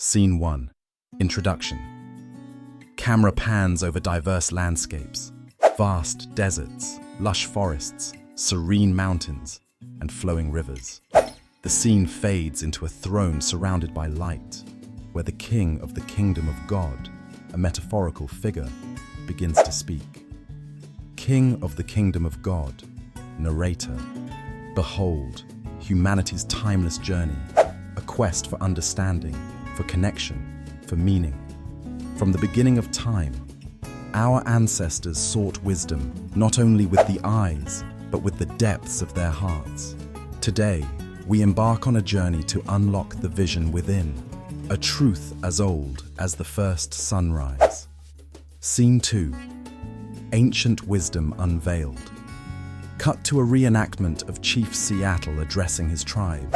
Scene 1. Introduction. Camera pans over diverse landscapes, vast deserts, lush forests, serene mountains, and flowing rivers. The scene fades into a throne surrounded by light, where the king of the kingdom of God, a metaphorical figure, begins to speak. King of the kingdom of God, narrator. Behold, humanity's timeless journey, a quest for understanding, for connection, for meaning. From the beginning of time, our ancestors sought wisdom not only with the eyes, but with the depths of their hearts. Today, we embark on a journey to unlock the vision within, a truth as old as the first sunrise. Scene 2. Ancient wisdom unveiled. Cut to a reenactment of Chief Seattle addressing his tribe,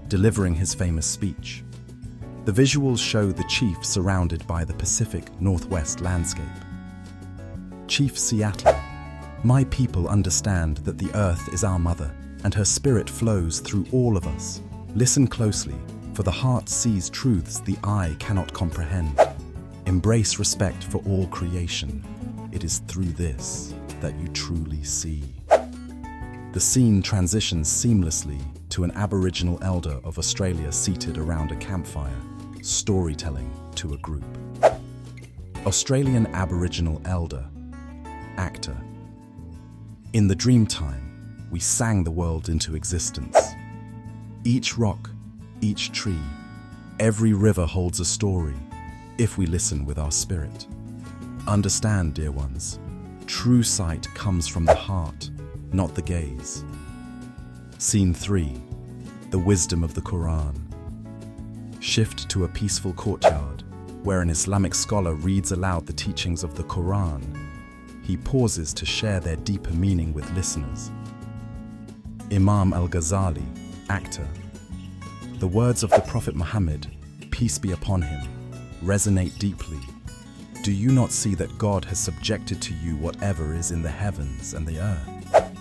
delivering his famous speech. The visuals show the chief surrounded by the Pacific Northwest landscape. Chief Seattle, my people understand that the earth is our mother, and her spirit flows through all of us. Listen closely, for the heart sees truths the eye cannot comprehend. Embrace respect for all creation. It is through this that you truly see. The scene transitions seamlessly to an Aboriginal elder of Australia seated around a campfire, storytelling to a group. Australian Aboriginal elder, actor. In the Dreamtime, we sang the world into existence. Each rock, each tree, every river holds a story, if we listen with our spirit. Understand, dear ones, true sight comes from the heart, not the gaze. Scene 3. The wisdom of the Quran. Shift to a peaceful courtyard, where an Islamic scholar reads aloud the teachings of the Quran. He pauses to share their deeper meaning with listeners. Imam al-Ghazali, actor. The words of the Prophet Muhammad, peace be upon him, resonate deeply. Do you not see that God has subjected to you whatever is in the heavens and the earth?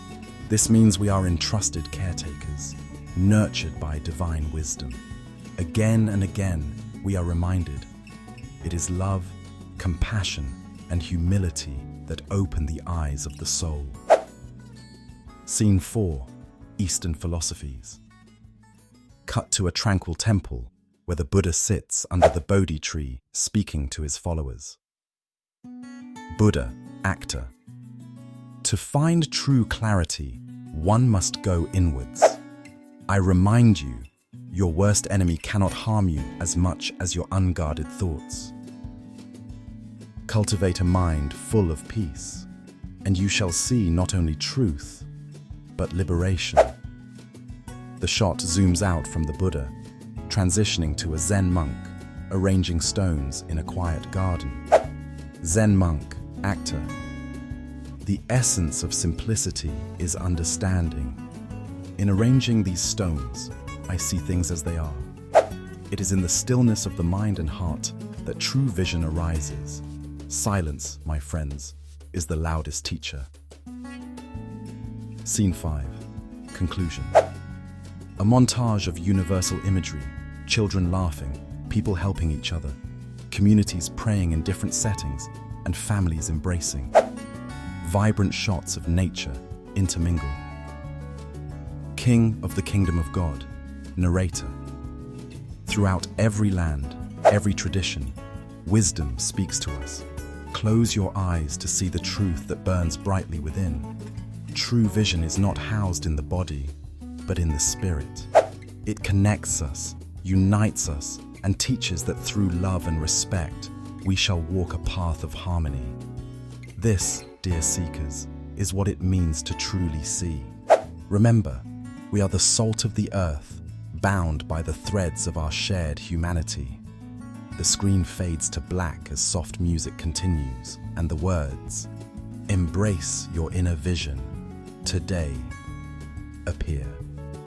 This means we are entrusted caretakers, nurtured by divine wisdom. Again and again, we are reminded, it is love, compassion, and humility that open the eyes of the soul. Scene 4. Eastern philosophies. Cut to a tranquil temple where the Buddha sits under the Bodhi tree speaking to his followers. Buddha, actor. To find true clarity, one must go inwards. I remind you, your worst enemy cannot harm you as much as your unguarded thoughts. Cultivate a mind full of peace, and you shall see not only truth, but liberation. The shot zooms out from the Buddha, transitioning to a Zen monk, arranging stones in a quiet garden. Zen monk, actor. The essence of simplicity is understanding. In arranging these stones, I see things as they are. It is in the stillness of the mind and heart that true vision arises. Silence, my friends, is the loudest teacher. Scene 5. Conclusion. A montage of universal imagery, children laughing, people helping each other, communities praying in different settings, and families embracing. Vibrant shots of nature intermingle. King of the kingdom of God, narrator. Throughout every land, every tradition, wisdom speaks to us. Close your eyes to see the truth that burns brightly within. True vision is not housed in the body, but in the spirit. It connects us, unites us, and teaches that through love and respect, we shall walk a path of harmony. This, dear seekers, is what it means to truly see. Remember, we are the salt of the earth, bound by the threads of our shared humanity. The screen fades to black as soft music continues, and the words, "Embrace your inner vision, today," appear.